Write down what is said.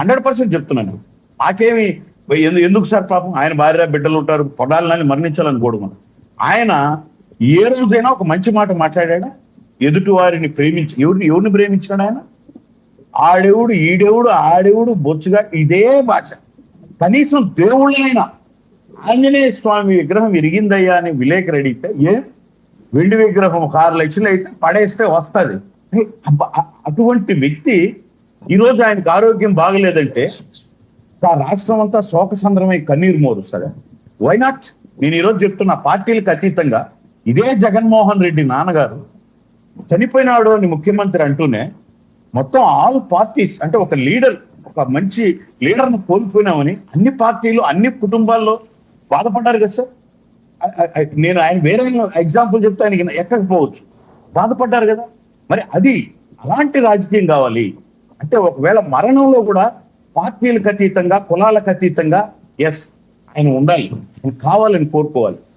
100% చెప్తున్నాను. మాకేమి ఎందుకు సార్ పాపం ఆయన భార్య బిడ్డలు ఉంటారు, పొడాలని మరణించాలని కోరుకున్నాం. ఆయన ఏ రోజైనా ఒక మంచి మాట మాట్లాడా? ఎదుటి వారిని ప్రేమించి ఎవరిని ప్రేమించాడు ఆయన? ఆడెవుడు ఈడెవుడు ఆడెవుడు బొచ్చుగా ఇదే భాష. కనీసం దేవుళ్ళైనా ఆంజనేయ స్వామి విగ్రహం విరిగిందయ్యా అని విలేకరు అడిగితే వెండి విగ్రహం 6 లక్షలు అయితే పడేస్తే వస్తుంది. అటువంటి వ్యక్తి ఈరోజు ఆయనకు ఆరోగ్యం బాగలేదంటే ఆ రాష్ట్రం అంతా శోకసంద్రమై కన్నీరు మోరుస్తాడు. Why not? నేను ఈరోజు చెప్తున్నా, పార్టీలకు అతీతంగా ఇదే జగన్మోహన్ రెడ్డి నాన్నగారు చనిపోయినాడు అని ముఖ్యమంత్రి అంటూనే మొత్తం ఆల్ పార్టీస్, అంటే ఒక లీడర్, ఒక మంచి లీడర్ను కోల్పోయినామని అన్ని పార్టీలు అన్ని కుటుంబాల్లో బాధపడ్డారు కదా సార్. నేను ఆయన వేరే ఎగ్జాంపుల్ చెప్తే ఆయనకి ఎక్కకపోవచ్చు, బాధపడ్డారు కదా. మరి అది అలాంటి రాజకీయం కావాలి అంటే ఒకవేళ మరణంలో కూడా పార్టీలకు అతీతంగా కులాలకు అతీతంగా ఆయన ఉండాలి, ఆయన కావాలని కోరుకోవాలి.